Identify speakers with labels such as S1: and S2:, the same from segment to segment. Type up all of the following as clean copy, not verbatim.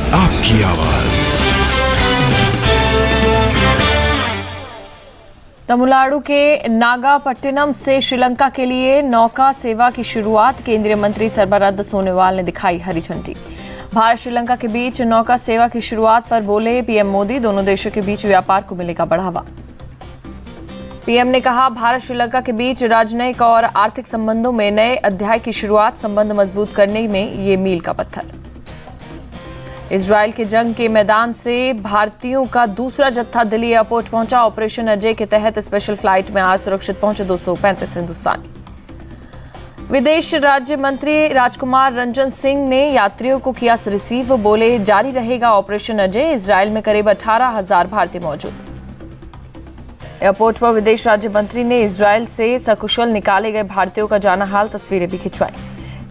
S1: आपकी आवाज।
S2: तमिलनाडु के नागापट्टिनम से श्रीलंका के लिए नौका सेवा की शुरुआत केंद्रीय मंत्री सर्बानंद सोनोवाल ने दिखाई हरी झंडी। भारत श्रीलंका के बीच नौका सेवा की शुरुआत पर बोले पीएम मोदी, दोनों देशों के बीच व्यापार को मिलेगा बढ़ावा। पीएम ने कहा, भारत श्रीलंका के बीच राजनयिक और आर्थिक संबंधों में नए अध्याय की शुरुआत, संबंध मजबूत करने में ये मील का पत्थर। इजरायल के जंग के मैदान से भारतीयों का दूसरा जत्था दिल्ली एयरपोर्ट पहुंचा। ऑपरेशन अजय के तहत स्पेशल फ्लाइट में आज सुरक्षित पहुंचे 235 हिंदुस्तानी। विदेश राज्य मंत्री राजकुमार रंजन सिंह ने यात्रियों को किया रिसीव, बोले जारी रहेगा ऑपरेशन अजय। इजरायल में करीब 18,000 भारतीय मौजूद। एयरपोर्ट पर विदेश राज्य मंत्री ने इजरायल से सकुशल निकाले गए भारतीयों का जाना हाल तस्वीरें भी खिंचवाई।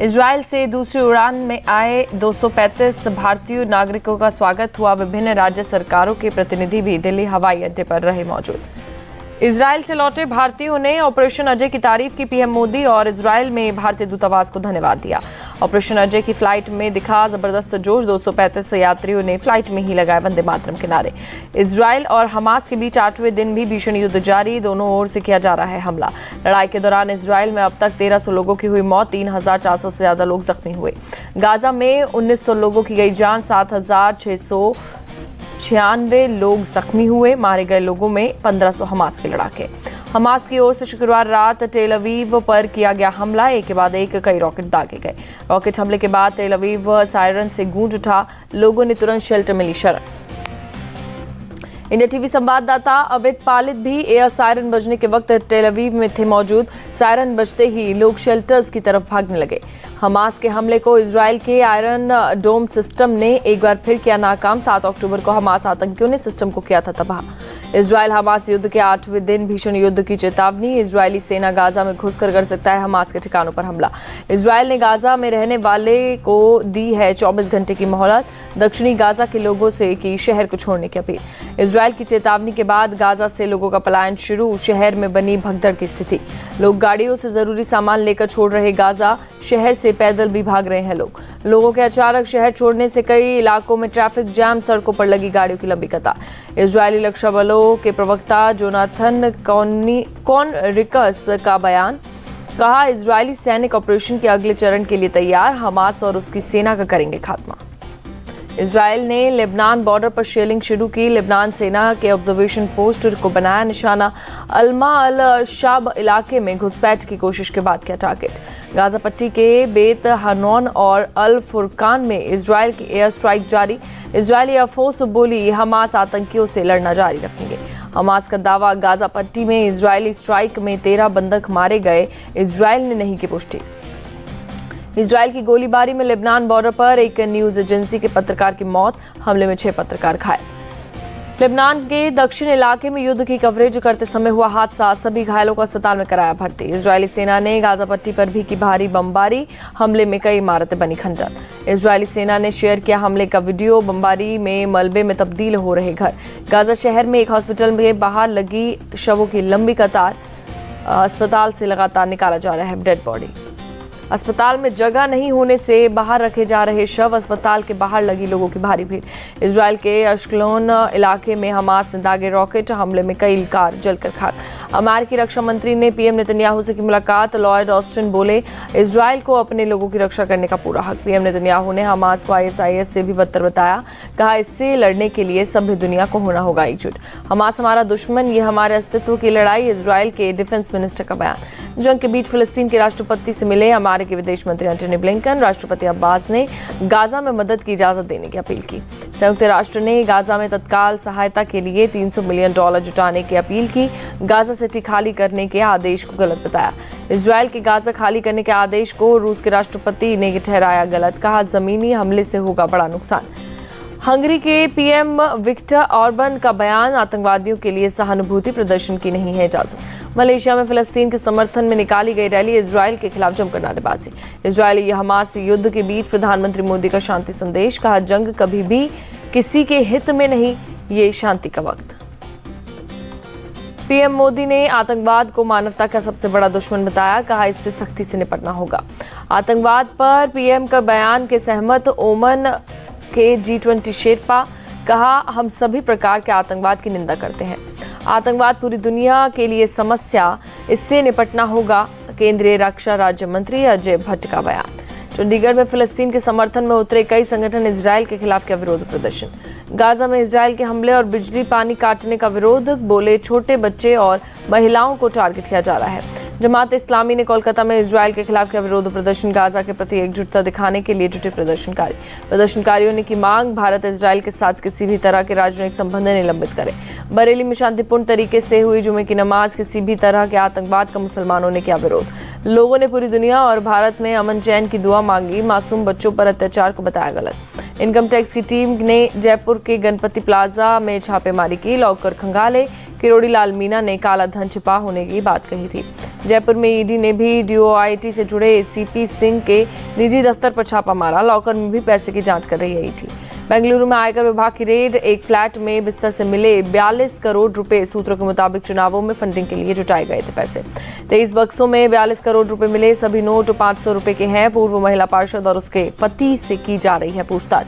S2: इजरायल से दूसरी उड़ान में आए 235 भारतीय नागरिकों का स्वागत हुआ। विभिन्न राज्य सरकारों के प्रतिनिधि भी दिल्ली हवाई अड्डे पर रहे मौजूद। इजरायल से लौटे भारतीयों ने ऑपरेशन अजय की तारीफ की। पीएम मोदी और इजरायल में भारतीय दूतावास को धन्यवाद दिया। ऑपरेशन अजय की फ्लाइट में दिखा जबरदस्त जोश। 235 यात्रियों ने फ्लाइट में ही लगाए वंदे मातरम के नारे। इजरायल और हमास के बीच 8वें दिन भी भीषण युद्ध जारी, दोनों ओर से किया जा रहा है हमला। लड़ाई के दौरान इजरायल में अब तक 1300 लोगों की हुई मौत, 3,400 से ज्यादा लोग जख्मी हुए। गाजा में 1900 लोगों की गई जान, 7,696 लोग जख्मी हुए। मारे गए लोगों में 1500 हमास के लड़ाके। हमास की ओर से शुक्रवार रात टेल अवीव पर किया गया हमला, एक के बाद एक कई रॉकेट दागे गए। रॉकेट हमले के बाद टेल अवीव सायरन से गूंज उठा, लोगों ने तुरंत शेल्टर में ली शरण। इंडिया टीवी संवाददाता अवित पालित भी एयर सायरन बजने के वक्त टेल अवीव में थे मौजूद। सायरन बजते ही लोग शेल्टर्स की तरफ भागने लगे। हमास के हमले को इजरायल के आयरन डोम सिस्टम ने एक बार फिर किया नाकाम। 7 अक्टूबर को हमास आतंकियों ने सिस्टम को किया था तबाह। इजरायल हमास युद्ध के 8वें दिन भीषण युद्ध की चेतावनी। इजरायली सेना गाजा में घुसकर कर सकता है हमास के ठिकानों पर हमला। इजरायल ने गाजा में रहने वाले को दी है 24 घंटे की मोहलत। दक्षिणी गाजा के लोगों से की शहर को छोड़ने की अपील। इजरायल की चेतावनी के बाद गाजा से लोगों का पलायन शुरू। शहर में बनी भगदड़ की स्थिति। लोग गाड़ियों से जरूरी सामान लेकर छोड़ रहे गाजा। शहर से पैदल भी भाग रहे हैं लोगों के अचानक शहर छोड़ने से कई इलाकों में ट्रैफिक जाम, सड़कों पर लगी गाड़ियों की लंबी कतार। इजरायली रक्षा बलों के प्रवक्ता जोनाथन कॉनरिकस का बयान, कहा इजरायली सैनिक ऑपरेशन के अगले चरण के लिए तैयार, हमास और उसकी सेना का करेंगे खात्मा। इजरायल ने लेबनान बॉर्डर पर शेलिंग शुरू की। लेबनान सेना के ऑब्जर्वेशन पोस्ट को बनाया निशाना। अल्मा अल शाब इलाके में घुसपैठ की कोशिश के बाद किया टारगेट। गाजा पट्टी के बेत हनौन और अल फुरकान में इजरायल की एयर स्ट्राइक जारी। इजरायली एयरफोर्स बोली हमास आतंकियों से लड़ना जारी रखेंगे। हमास का दावा, गाजा पट्टी में इजरायली स्ट्राइक में 13 बंधक मारे गए। इजरायल ने नहीं की पुष्टि। इजरायल की गोलीबारी में लेबनान बॉर्डर पर एक न्यूज एजेंसी के पत्रकार की मौत, हमले में 6 पत्रकार घायल। लेबनान के दक्षिण इलाके में युद्ध की कवरेज करते समय हुआ हादसा, सभी घायलों को अस्पताल में कराया भर्ती। इजरायली सेना ने गाजा पट्टी पर भी की भारी बमबारी, हमले में कई इमारतें बनी खंडर। इजरायली सेना ने शेयर किया हमले का वीडियो, बमबारी में मलबे में तब्दील हो रहे घर। गाजा शहर में एक हॉस्पिटल में बाहर लगी शवों की लंबी कतार। अस्पताल से लगातार निकाला जा रहा है डेड बॉडी। अस्पताल में जगह नहीं होने से बाहर रखे जा रहे शव, अस्पताल के बाहर लगी लोगों की भारी भीड़। इजरायल के अश्कलोन इलाके में हमास ने दागे रॉकेट, हमले में कई कार जलकर खाक। अमेरिकी रक्षा मंत्री ने पीएम नेतन्याहू से की मुलाकात। लॉयड ऑस्टिन बोले इजरायल को अपने लोगों की रक्षा करने का पूरा हक। पीएम नेतन्याहू ने हमास को ISIS से भी बदतर बताया, कहा इससे लड़ने के लिए सभ्य दुनिया को होना होगा एकजुट। हमास हमारा दुश्मन, ये हमारे अस्तित्व की लड़ाई। इजरायल के डिफेंस मिनिस्टर का बयान। जंग के बीच फिलिस्तीन के राष्ट्रपति से मिले अमेरिकी विदेश मंत्री एंटनी ब्लिंकन। राष्ट्रपति अब्बास ने गाजा में मदद की इजाजत देने की अपील की। संयुक्त राष्ट्र ने गाजा में तत्काल सहायता के लिए $300 मिलियन जुटाने की अपील की। गाजा सिटी खाली करने के आदेश को गलत बताया। इजरायल के गाजा खाली करने के आदेश को रूस के राष्ट्रपति ने ठहराया गलत, कहा जमीनी हमले से होगा बड़ा नुकसान। हंगरी के पीएम विक्टर ऑर्बन का बयान, आतंकवादियों के लिए सहानुभूति प्रदर्शन की नहीं है इजाजत। मलेशिया में फिलिस्तीन के समर्थन में निकाली गई रैली, इजरायल के खिलाफ जमकर नारेबाजी। इजरायली हमास युद्ध के बीच प्रधानमंत्री मोदी का शांति संदेश, कहा जंग कभी भी किसी के हित में नहीं, ये शांति का वक्त। पीएम मोदी ने आतंकवाद को मानवता का सबसे बड़ा दुश्मन बताया, कहा इससे सख्ती से निपटना होगा। आतंकवाद पर पीएम का बयान के सहमत ओमन के G20 शेरपा, कहा हम सभी प्रकार के आतंकवाद की निंदा करते हैं। आतंकवाद पूरी दुनिया के लिए समस्या, इससे निपटना होगा। केंद्रीय रक्षा राज्य मंत्री अजय भट्ट का बयान। चंडीगढ़ में फिलिस्तीन के समर्थन में उतरे कई संगठन, इजरायल के खिलाफ किया विरोध प्रदर्शन। गाजा में इजरायल के हमले और बिजली पानी काटने का विरोध, बोले छोटे बच्चे और महिलाओं को टारगेट किया जा रहा है। जमात इस्लामी ने कोलकाता में इजरायल के खिलाफ किया विरोध प्रदर्शन। गाजा के प्रति एकजुटता दिखाने के लिए जुटे प्रदर्शनकारियों ने की मांग, भारत इजरायल के साथ किसी भी तरह के राजनयिक संबंध निलंबित करे। बरेली में शांतिपूर्ण तरीके से हुई जुमे की नमाज, किसी भी तरह के आतंकवाद का मुसलमानों ने किया विरोध। लोगों ने पूरी दुनिया और भारत में अमन चैन की दुआ मांगी, मासूम बच्चों पर अत्याचार को बताया गलत। इनकम टैक्स की टीम ने जयपुर के गणपति प्लाजा में छापेमारी की, लॉकर खंगाले। किरोड़ी लाल मीणा ने काला धन छिपा होने की बात कही थी। जयपुर में ईडी ने भी DOIT से जुड़े सीपी सिंह के निजी दफ्तर पर छापा मारा, लॉकर में भी पैसे की जांच कर रही है ईडी। बेंगलुरु में आयकर विभाग की रेड, एक फ्लैट में बिस्तर से मिले 42 करोड़ रुपए। सूत्रों के मुताबिक चुनावों में फंडिंग के लिए जुटाए गए थे पैसे। 23 बक्सों में 42 करोड़ रुपए मिले, सभी नोट 500 रुपए के हैं। पूर्व महिला पार्षद और उसके पति से की जा रही है पूछताछ।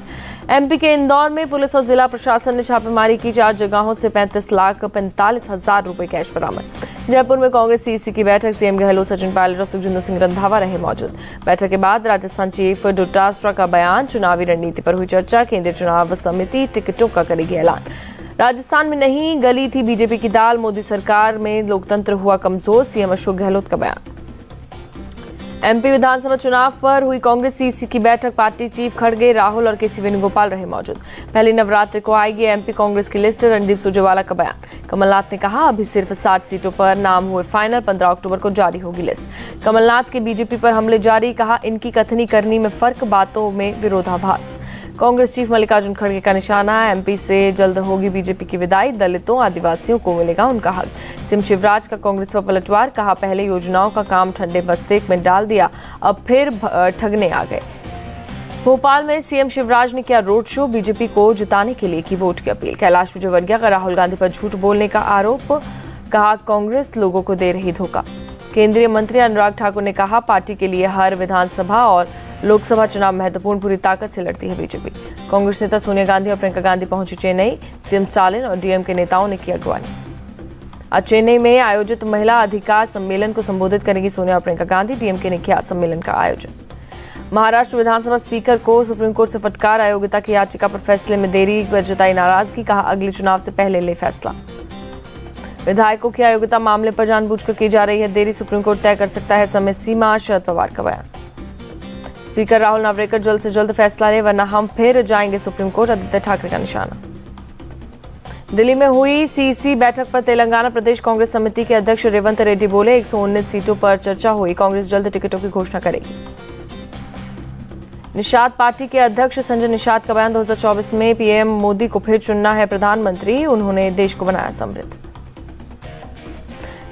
S2: MP के इंदौर में पुलिस और जिला प्रशासन ने छापेमारी की, 4 जगहों से 35,45,000 रुपए कैश बरामद। जयपुर में कांग्रेस CEC की बैठक, सीएम गहलोत, सचिन पायलट और सुखजिंदर सिंह रंधावा रहे मौजूद। बैठक के बाद राजस्थान चीफ डोटासरा का बयान, चुनावी रणनीति पर हुई चर्चा, केंद्रीय चुनाव समिति टिकटों का करेगी ऐलान। राजस्थान में नहीं गली थी बीजेपी की दाल, मोदी सरकार में लोकतंत्र हुआ कमजोर, सीएम अशोक गहलोत का बयान। MP विधानसभा चुनाव पर हुई कांग्रेस CEC की बैठक, पार्टी चीफ खड़गे, राहुल और KC वेणुगोपाल रहे मौजूद। पहले नवरात्रि को आएगी MP कांग्रेस की लिस्ट, रणदीप सुरजेवाला का बयान। कमलनाथ ने कहा अभी सिर्फ 60 सीटों पर नाम हुए फाइनल, 15 अक्टूबर को जारी होगी लिस्ट। कमलनाथ के बीजेपी पर हमले जारी, कहा इनकी कथनी करनी में फर्क, बातों में विरोधाभास। कांग्रेस चीफ मल्लिकार्जुन खड़गे का निशाना, MP से जल्द होगी बीजेपी की विदाई, दलितों आदिवासियों को मिलेगा उनका हक। सीएम शिवराज का कांग्रेस पर पलटवार, कहा पहले योजनाओं का काम ठंडे बस्ते में डाल दिया, अब फिर ठगने आ गए। भोपाल में सीएम शिवराज ने किया रोड शो, बीजेपी को जिताने के लिए की वोट की अपील। कैलाश विजयवर्गीय का राहुल गांधी पर झूठ बोलने का आरोप, कहा कांग्रेस लोगों को दे रही धोखा। केंद्रीय मंत्री अनुराग ठाकुर ने कहा पार्टी के लिए हर विधानसभा और लोकसभा चुनाव महत्वपूर्ण, पूरी ताकत से लड़ती है बीजेपी। कांग्रेस नेता सोनिया गांधी और प्रियंका गांधी पहुंची चेन्नई, सीएम स्टालिन और डीएम के नेताओं ने की अगवानी। आज चेन्नई में आयोजित महिला अधिकार सम्मेलन को संबोधित करेंगी सोनिया और प्रियंका गांधी, डीएमके ने किया सम्मेलन का आयोजन। महाराष्ट्र विधानसभा स्पीकर को सुप्रीम कोर्ट से फटकार, अयोग्यता की याचिका पर फैसले में देरी पर जताई नाराजगी, कहा अगले चुनाव से पहले ले फैसला। विधायकों की अयोग्यता मामले पर जानबूझकर की जा रही है देरी, सुप्रीम कोर्ट तय कर सकता है समय सीमा, शरद पवार का बयान। स्पीकर राहुल नावरेकर जल्द से जल्द फैसला ले, वरना हम फिर जाएंगे सुप्रीम कोर्ट, आदित्य ठाकरे का निशाना। दिल्ली में हुई CEC बैठक पर तेलंगाना प्रदेश कांग्रेस समिति के अध्यक्ष रेवंत रेड्डी बोले 119 सीटों पर चर्चा हुई, कांग्रेस जल्द टिकटों की घोषणा करेगी। निषाद पार्टी के अध्यक्ष संजय निषाद का बयान, 2024 में PM मोदी को फिर चुनना है प्रधानमंत्री, उन्होंने देश को बनाया समृद्ध।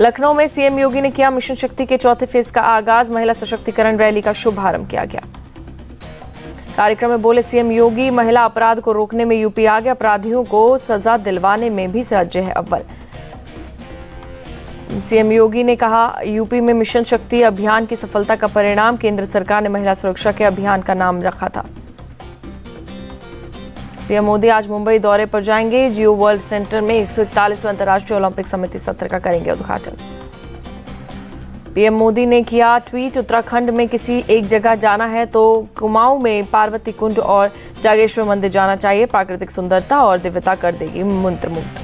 S2: लखनऊ में सीएम योगी ने किया मिशन शक्ति के चौथे फेज का आगाज, महिला सशक्तिकरण रैली का शुभारंभ किया गया। कार्यक्रम में बोले सीएम योगी, महिला अपराध को रोकने में यूपी आगे, अपराधियों को सजा दिलवाने में भी राज्य है अव्वल। सीएम योगी ने कहा यूपी में मिशन शक्ति अभियान की सफलता का परिणाम, केंद्र सरकार ने महिला सुरक्षा के अभियान का नाम रखा था। पीएम मोदी आज मुंबई दौरे पर जाएंगे, जियो वर्ल्ड सेंटर में 141वें अंतर्राष्ट्रीय ओलंपिक समिति सत्र का करेंगे उद्घाटन। पीएम मोदी ने किया ट्वीट, उत्तराखंड में किसी एक जगह जाना है तो कुमाऊं में पार्वती कुंड और जागेश्वर मंदिर जाना चाहिए, प्राकृतिक सुंदरता और दिव्यता कर देगी मंत्रमुग्ध।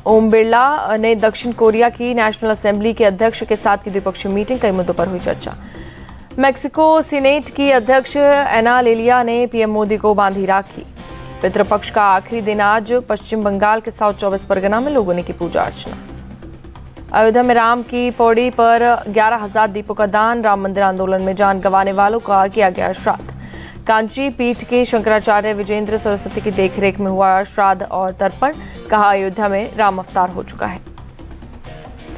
S2: ओम बिरला ने दक्षिण कोरिया की नेशनल असेंबली के अध्यक्ष के साथ की द्विपक्षीय मीटिंग, कई मुद्दों पर हुई चर्चा। मेक्सिको सीनेट की अध्यक्ष एना लेलिया ने पीएम मोदी को बांधी राखी। पितृपक्ष का आखिरी दिन आज, पश्चिम बंगाल के साउथ 24 परगना में लोगों ने की पूजा अर्चना। अयोध्या में राम की पौड़ी पर 11,000 दीपों का दान, राम मंदिर आंदोलन में जान गंवाने वालों का किया गया श्राद्ध। कांची पीठ के शंकराचार्य विजेंद्र सरस्वती की देखरेख में हुआ श्राद्ध और तर्पण, कहा अयोध्या में राम अवतार हो चुका है।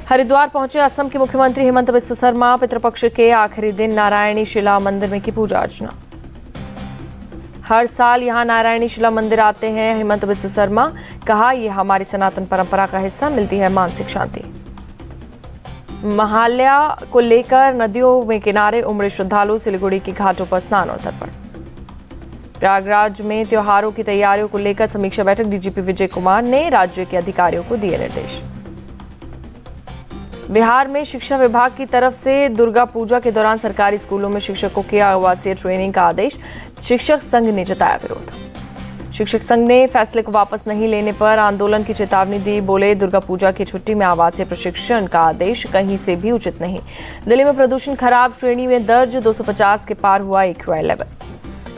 S2: हरिद्वार पहुंचे असम के मुख्यमंत्री हेमंत बिस्वा शर्मा, पितृपक्ष के आखिरी दिन नारायणी शिला मंदिर में की पूजा अर्चना। हर साल यहां नारायणी शिला मंदिर आते हैं हेमंत बिस्वा शर्मा, कहा यह हमारी सनातन परंपरा का हिस्सा, मिलती है मानसिक शांति। महाल्या को लेकर नदियों में किनारे उमड़े श्रद्धालु, सिलीगुड़ी के घाटों पर स्नान और तर्पण। प्रयागराज में त्योहारों की तैयारियों को लेकर समीक्षा बैठक, डीजीपी विजय कुमार ने राज्य के अधिकारियों को दिए निर्देश। बिहार में शिक्षा विभाग की तरफ से दुर्गा पूजा के दौरान सरकारी स्कूलों में शिक्षकों के आवासीय ट्रेनिंग का आदेश, शिक्षक संघ ने जताया विरोध। शिक्षक संघ ने फैसले को वापस नहीं लेने पर आंदोलन की चेतावनी दी। बोले, दुर्गा पूजा की छुट्टी में आवासीय प्रशिक्षण का आदेश कहीं से भी उचित नहीं। दिल्ली में प्रदूषण खराब श्रेणी में दर्ज, 250 के पार हुआ एक्यूआई लेवल।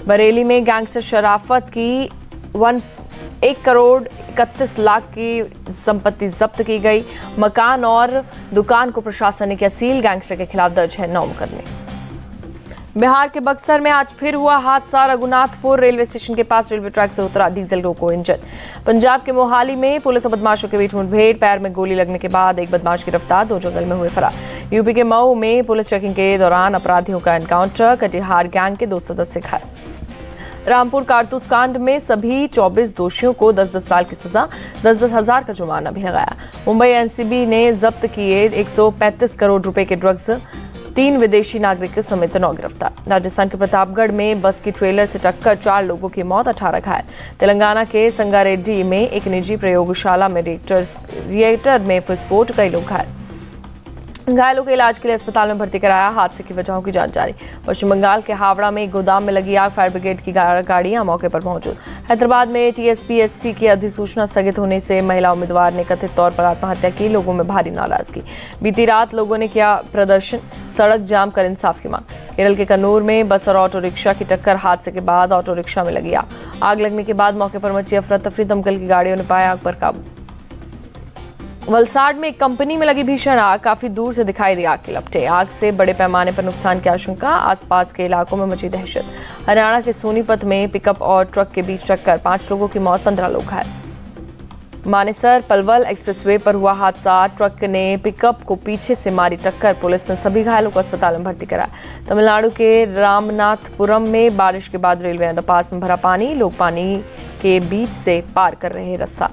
S2: बरेली में गैंगस्टर शराफत की 1 करोड़ 31 लाख की संपत्ति जब्त की गई। मकान और दुकान को प्रशासन ने किया सील। गैंगस्टर के खिलाफ दर्ज है 9 मुकदमे। बिहार के बक्सर में आज फिर हुआ हादसा। रघुनाथपुर रेलवे स्टेशन के पास रेलवे ट्रैक से उतरा डीजल रोको इंजन। पंजाब के मोहाली में पुलिस और बदमाशों के बीच मुठभेड़, पैर में गोली लगने के बाद एक बदमाश गिरफ्तार, 2 जंगल में हुए फरार। यूपी के मऊ में पुलिस चेकिंग के दौरान अपराधियों का एनकाउंटर, कटिहार गैंग के 2 सदस्य घायल। रामपुर कारतूस कांड में सभी 24 दोषियों को 10-10 साल की सजा, 10-10 हजार का जुर्माना भी लगाया। मुंबई एनसीबी ने जब्त किए 135 करोड़ रुपए के ड्रग्स, 3 विदेशी नागरिकों समेत 9 गिरफ्तार। राजस्थान के प्रतापगढ़ में बस की ट्रेलर से टक्कर, 4 लोगों की मौत, 18 घायल। तेलंगाना के संगारेड्डी में एक निजी प्रयोगशाला में रिएक्टर में विस्फोट, कई लोग घायल। घायलों के इलाज के लिए अस्पताल में भर्ती कराया। हादसे की वजहों की जांच जारी। पश्चिम बंगाल के हावड़ा में एक गोदाम में लगी आग, फायर ब्रिगेड की गाड़ियां मौके पर मौजूद। हैदराबाद में टीएसपीएससी की अधिसूचना स्थगित होने से महिला उम्मीदवार ने कथित तौर पर आत्महत्या की, लोगों में भारी नाराजगी। बीती रात लोगों ने किया प्रदर्शन, सड़क जाम कर इंसाफ की मांग। केरल के कन्नूर में बस और ऑटो रिक्शा की टक्कर, हादसे के बाद ऑटो रिक्शा में लगी आग लगने के बाद मौके पर मची अफरा तफरी, दमकल की गाड़ियों ने पाया आग पर काबू। वलसाड में एक कंपनी में लगी भीषण आग, काफी दूर से दिखाई दी आग की लपटें। आग से बड़े पैमाने पर नुकसान की आशंका, आसपास के इलाकों में मची दहशत। हरियाणा के सोनीपत में पिकअप और ट्रक के बीच टक्कर, 5 लोगों की मौत, 15 लोग घायल। मानेसर पलवल एक्सप्रेसवे पर हुआ हादसा, ट्रक ने पिकअप को पीछे से मारी टक्कर, पुलिस ने सभी घायलों को अस्पताल में भर्ती कराया। तमिलनाडु के रामनाथपुरम में बारिश के बाद रेलवे अंडरपास में भरा पानी, लोग पानी के बीच से पार कर रहे रास्ता।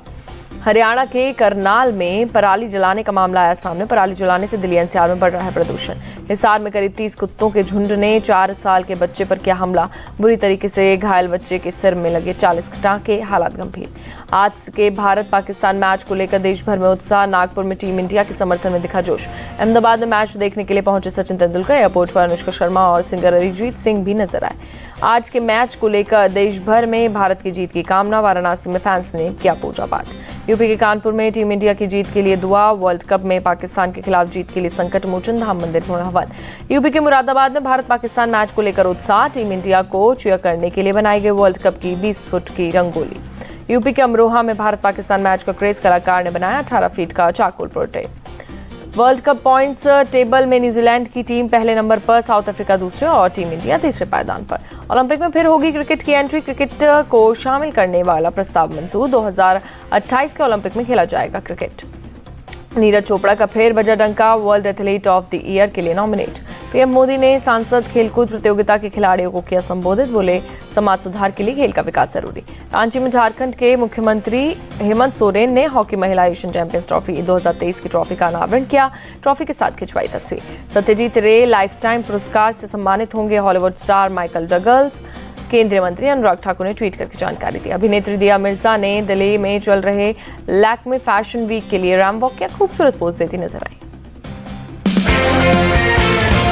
S2: हरियाणा के करनाल में पराली जलाने का मामला आया सामने। पराली जलाने से दिल्ली एनसीआर में बढ़ रहा है प्रदूषण। हिसार में करीब 30 कुत्तों के झुंड ने 4 साल के बच्चे पर किया हमला, बुरी तरीके से घायल बच्चे के सिर में लगे 40 टांके, हालात गंभीर। आज के भारत पाकिस्तान मैच को लेकर देश भर में उत्साह। नागपुर में टीम इंडिया के समर्थन में दिखा जोश। अहमदाबाद में मैच देखने के लिए पहुंचे सचिन तेंदुलकर, एयरपोर्ट पर अनुष्का शर्मा और सिंगर अरिजीत सिंह भी नजर आए। आज के मैच को लेकर देश भर में भारत की जीत की कामना, वाराणसी में फैंस ने किया पूजा पाठ। यूपी के कानपुर में टीम इंडिया की जीत के लिए दुआ, वर्ल्ड कप में पाकिस्तान के खिलाफ जीत के लिए संकट मोचन, धाम मंदिर में हवन। यूपी के मुरादाबाद में भारत पाकिस्तान मैच को लेकर उत्साह, टीम इंडिया को चीयर करने के लिए बनाई गई वर्ल्ड कप की 20 फुट की रंगोली। यूपी के अमरोहा में भारत पाकिस्तान मैच का क्रेज, कलाकार ने बनाया 18 फीट का charcoal portrait. World cup points table में न्यूजीलैंड की टीम पहले नंबर पर, साउथ अफ्रीका दूसरे और टीम इंडिया तीसरे पायदान पर। ओलंपिक में फिर होगी क्रिकेट की एंट्री, क्रिकेट को शामिल करने वाला प्रस्ताव मंजूर, 2028 के ओलंपिक में खेला जाएगा क्रिकेट। नीरज चोपड़ा का फिर बजा डंका, world athlete of the year के लिए नॉमिनेट। पीएम मोदी ने सांसद खेलकूद प्रतियोगिता के खिलाड़ियों को किया संबोधित, बोले समाज सुधार के लिए खेल का विकास जरूरी। रांची में झारखंड के मुख्यमंत्री हेमंत सोरेन ने हॉकी महिला एशियन चैंपियंस ट्रॉफी 2023 की ट्रॉफी का अनावरण किया, ट्रॉफी के साथ खिंचवाई तस्वीर। सत्यजीत रे लाइफ टाइम पुरस्कार से सम्मानित होंगे हॉलीवुड स्टार माइकल डगलस, केंद्रीय मंत्री अनुराग ठाकुर ने ट्वीट करके जानकारी दी। अभिनेत्री दिया मिर्जा ने दिल्ली में चल रहे लैक्मे फैशन वीक के लिए रैम वॉक किया, खूबसूरत पोज देती नजर आई।